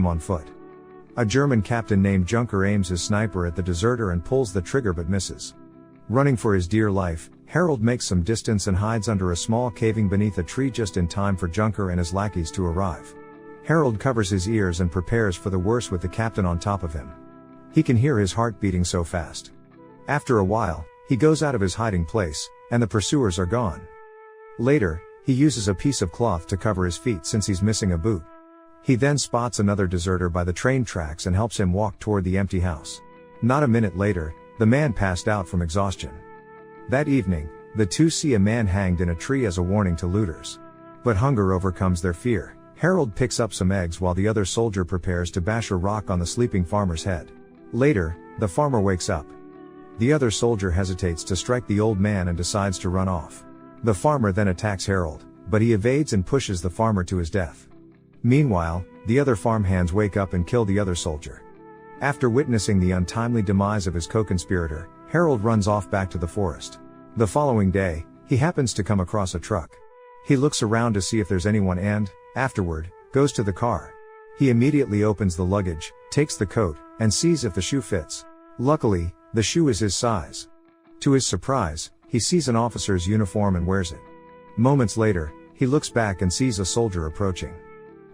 on foot. A German captain named Junker aims his sniper at the deserter and pulls the trigger but misses. Running for his dear life, Harold makes some distance and hides under a small caving beneath a tree just in time for Junker and his lackeys to arrive. Harold covers his ears and prepares for the worst with the captain on top of him. He can hear his heart beating so fast. After a while, he goes out of his hiding place, and the pursuers are gone. Later, he uses a piece of cloth to cover his feet since he's missing a boot. He then spots another deserter by the train tracks and helps him walk toward the empty house. Not a minute later, the man passed out from exhaustion. That evening, the two see a man hanged in a tree as a warning to looters. But hunger overcomes their fear. Harold picks up some eggs while the other soldier prepares to bash a rock on the sleeping farmer's head. Later, the farmer wakes up. The other soldier hesitates to strike the old man and decides to run off. The farmer then attacks Harold, but he evades and pushes the farmer to his death. Meanwhile, the other farmhands wake up and kill the other soldier. After witnessing the untimely demise of his co-conspirator, Harold runs off back to the forest. The following day, he happens to come across a truck. He looks around to see if there's anyone and, afterward, goes to the car. He immediately opens the luggage, takes the coat, and sees if the shoe fits. Luckily, the shoe is his size. To his surprise, he sees an officer's uniform and wears it. Moments later, he looks back and sees a soldier approaching.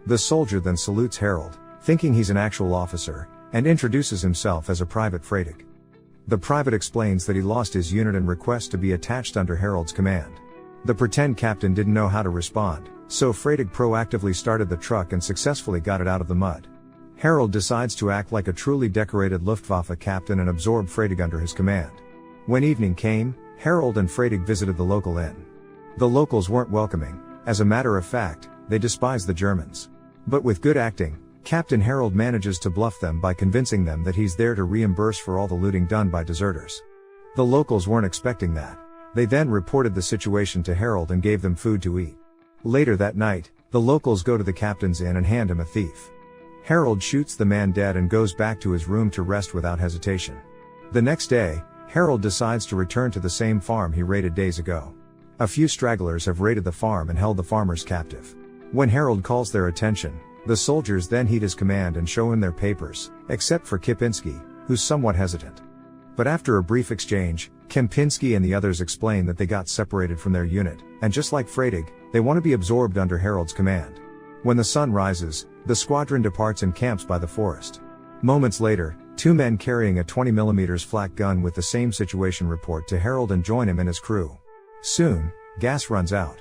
The soldier then salutes Harold, thinking he's an actual officer, and introduces himself as a Private Freydig. The private explains that he lost his unit and requests to be attached under Harold's command. The pretend captain didn't know how to respond, so Freydig proactively started the truck and successfully got it out of the mud. Harold decides to act like a truly decorated Luftwaffe captain and absorb Freydig under his command. When evening came, Harold and Freydig visited the local inn. The locals weren't welcoming. As a matter of fact, they despised the Germans. But with good acting, Captain Harold manages to bluff them by convincing them that he's there to reimburse for all the looting done by deserters. The locals weren't expecting that. They then reported the situation to Harold and gave them food to eat. Later that night, the locals go to the captain's inn and hand him a thief. Harold shoots the man dead and goes back to his room to rest without hesitation. The next day, Harold decides to return to the same farm he raided days ago. A few stragglers have raided the farm and held the farmers captive. When Harold calls their attention, the soldiers then heed his command and show him their papers, except for Kipinski, who's somewhat hesitant. But after a brief exchange, Kempinski and the others explain that they got separated from their unit, and just like Freydig, they want to be absorbed under Harold's command. When the sun rises, the squadron departs and camps by the forest. Moments later, two men carrying a 20mm flak gun with the same situation report to Harold and join him and his crew. Soon, gas runs out.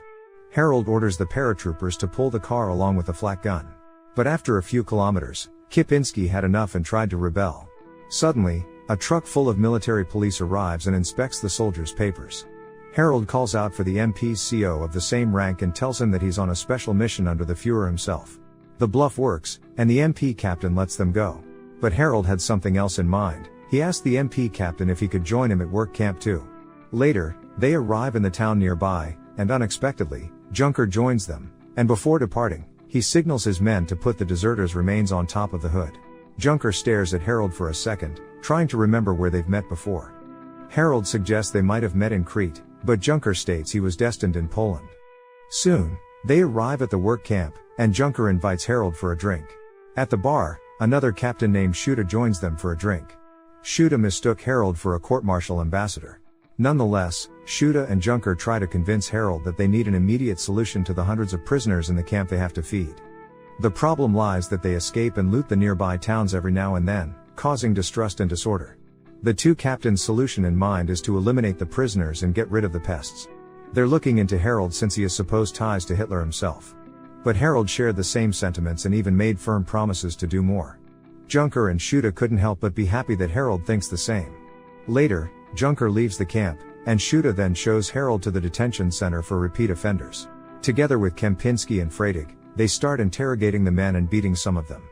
Harold orders the paratroopers to pull the car along with the flak gun. But after a few kilometers, Kipinski had enough and tried to rebel. Suddenly, a truck full of military police arrives and inspects the soldiers' papers. Harold calls out for the MP's CO of the same rank and tells him that he's on a special mission under the Führer himself. The bluff works, and the MP captain lets them go. But Harold had something else in mind. He asked the MP captain if he could join him at work camp too. Later, they arrive in the town nearby, and unexpectedly, Junker joins them, and before departing, he signals his men to put the deserters' remains on top of the hood. Junker stares at Harold for a second, trying to remember where they've met before. Harold suggests they might have met in Crete, but Junker states he was destined in Poland. Soon, they arrive at the work camp, and Junker invites Harold for a drink. At the bar, another captain named Schutte joins them for a drink. Schutte mistook Harold for a court-martial ambassador. Nonetheless, Schutte and Junker try to convince Harold that they need an immediate solution to the hundreds of prisoners in the camp they have to feed. The problem lies that they escape and loot the nearby towns every now and then, causing distrust and disorder. The two captains' solution in mind is to eliminate the prisoners and get rid of the pests. They're looking into Harold since he has supposed ties to Hitler himself. But Harold shared the same sentiments and even made firm promises to do more. Junker and Schutte couldn't help but be happy that Harold thinks the same. Later, Junker leaves the camp, and Schutte then shows Harold to the detention center for repeat offenders. Together with Kempinski and Freydig, they start interrogating the men and beating some of them.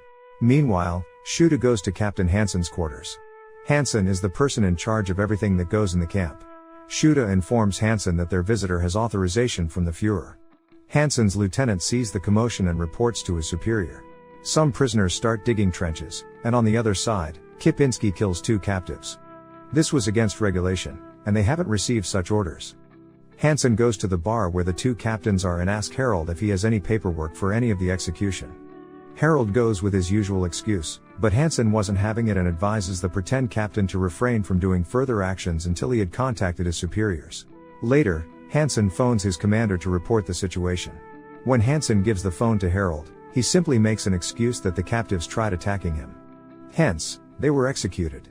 Meanwhile, Schutte goes to Captain Hansen's quarters. Hansen is the person in charge of everything that goes in the camp. Schutte informs Hansen that their visitor has authorization from the Führer. Hansen's lieutenant sees the commotion and reports to his superior. Some prisoners start digging trenches, and on the other side, Kipinski kills two captives. This was against regulation, and they haven't received such orders. Hansen goes to the bar where the two captains are and asks Harold if he has any paperwork for any of the execution. Harold goes with his usual excuse, but Hansen wasn't having it and advises the pretend captain to refrain from doing further actions until he had contacted his superiors. Later, Hansen phones his commander to report the situation. When Hansen gives the phone to Harold, he simply makes an excuse that the captives tried attacking him. Hence, they were executed.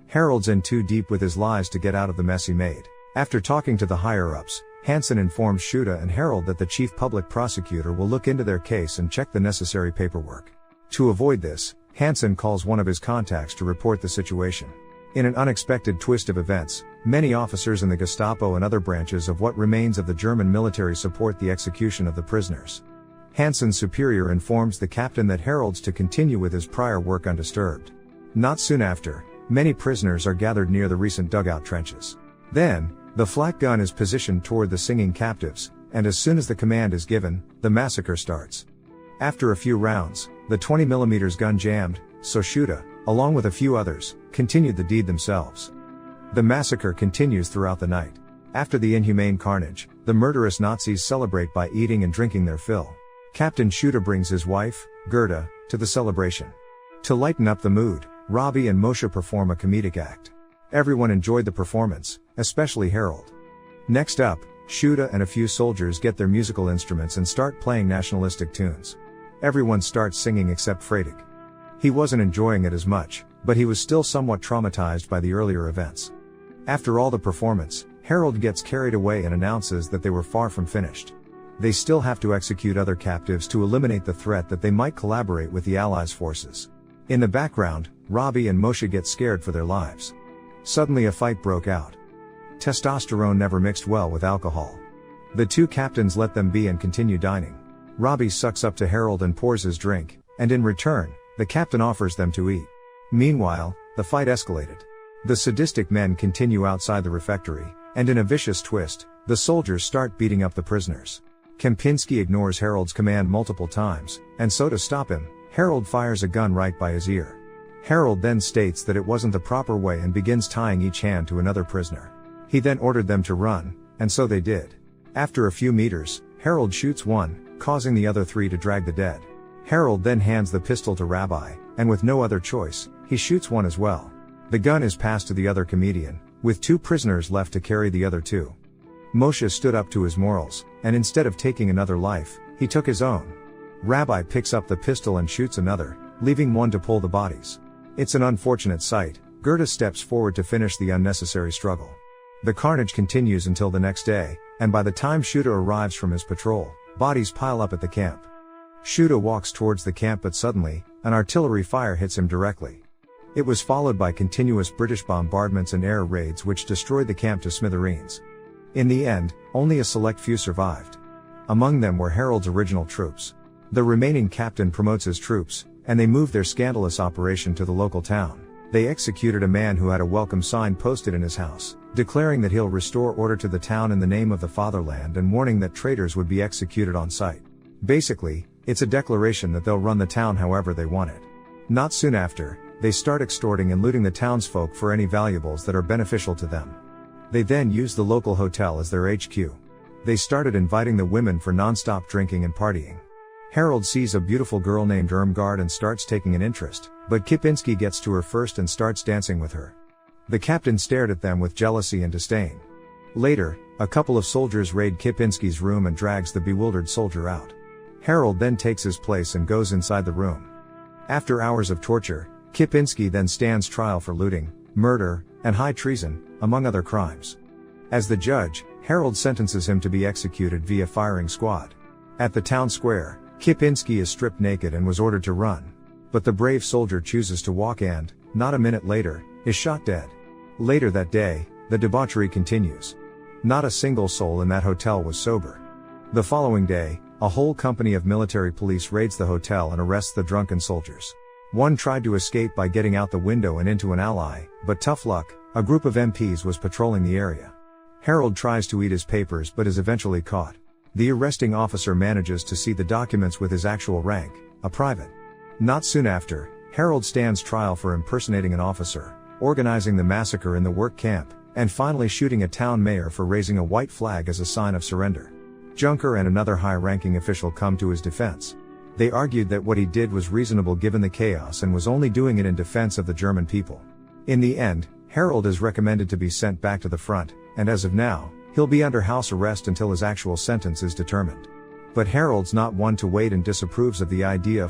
Harold's in too deep with his lies to get out of the mess he made. After talking to the higher-ups, Hansen informs Shuta and Harold that the chief public prosecutor will look into their case and check the necessary paperwork. To avoid this, Hansen calls one of his contacts to report the situation. In an unexpected twist of events, many officers in the Gestapo and other branches of what remains of the German military support the execution of the prisoners. Hansen's superior informs the captain that Harold's to continue with his prior work undisturbed. Not soon after, many prisoners are gathered near the recent dugout trenches. Then, the flak gun is positioned toward the singing captives, and as soon as the command is given, the massacre starts. After a few rounds, the 20mm gun jammed, so Shuta, along with a few others, continued the deed themselves. The massacre continues throughout the night. After the inhumane carnage, the murderous Nazis celebrate by eating and drinking their fill. Captain Shuta brings his wife, Gerda, to the celebration. To lighten up the mood, Robbie and Moshe perform a comedic act. Everyone enjoyed the performance, especially Harold. Next up, Shuta and a few soldiers get their musical instruments and start playing nationalistic tunes. Everyone starts singing except Freydig. He wasn't enjoying it as much, but he was still somewhat traumatized by the earlier events. After all the performance, Harold gets carried away and announces that they were far from finished. They still have to execute other captives to eliminate the threat that they might collaborate with the Allies' forces. In the background, Robbie and Moshe get scared for their lives. Suddenly a fight broke out. Testosterone never mixed well with alcohol. The two captains let them be and continue dining. Robbie sucks up to Harold and pours his drink, and in return, the captain offers them to eat. Meanwhile, the fight escalated. The sadistic men continue outside the refectory, and in a vicious twist, the soldiers start beating up the prisoners. Kempinski ignores Harold's command multiple times, and so to stop him, Harold fires a gun right by his ear. Harold then states that it wasn't the proper way and begins tying each hand to another prisoner. He then ordered them to run, and so they did. After a few meters, Harold shoots one, causing the other three to drag the dead. Harold then hands the pistol to Rabbi, and with no other choice, he shoots one as well. The gun is passed to the other comedian, with two prisoners left to carry the other two. Moshe stood up to his morals, and instead of taking another life, he took his own. Rabbi picks up the pistol and shoots another, leaving one to pull the bodies. It's an unfortunate sight. Gerda steps forward to finish the unnecessary struggle. The carnage continues until the next day, and by the time Shuta arrives from his patrol, bodies pile up at the camp. Shuta walks towards the camp but suddenly, an artillery fire hits him directly. It was followed by continuous British bombardments and air raids which destroyed the camp to smithereens. In the end, only a select few survived. Among them were Harold's original troops. The remaining captain promotes his troops, and they moved their scandalous operation to the local town. They executed a man who had a welcome sign posted in his house, declaring that he'll restore order to the town in the name of the fatherland and warning that traitors would be executed on sight. Basically, it's a declaration that they'll run the town however they want it. Not soon after, they start extorting and looting the townsfolk for any valuables that are beneficial to them. They then use the local hotel as their HQ. They started inviting the women for non-stop drinking and partying. Harold sees a beautiful girl named Irmgard and starts taking an interest, but Kipinski gets to her first and starts dancing with her. The captain stared at them with jealousy and disdain. Later, a couple of soldiers raid Kipinski's room and drags the bewildered soldier out. Harold then takes his place and goes inside the room. After hours of torture, Kipinski then stands trial for looting, murder, and high treason, among other crimes. As the judge, Harold sentences him to be executed via firing squad. At the town square, Kipinski is stripped naked and was ordered to run. But the brave soldier chooses to walk and, not a minute later, is shot dead. Later that day, the debauchery continues. Not a single soul in that hotel was sober. The following day, a whole company of military police raids the hotel and arrests the drunken soldiers. One tried to escape by getting out the window and into an ally, but tough luck, a group of MPs was patrolling the area. Harold tries to eat his papers but is eventually caught. The arresting officer manages to see the documents with his actual rank, a private. Not soon after, Harold stands trial for impersonating an officer, organizing the massacre in the work camp, and finally shooting a town mayor for raising a white flag as a sign of surrender. Junker and another high-ranking official come to his defense. They argued that what he did was reasonable given the chaos and was only doing it in defense of the German people. In the end, Harold is recommended to be sent back to the front, and as of now, he'll be under house arrest until his actual sentence is determined. But Harold's not one to wait and disapproves of the idea of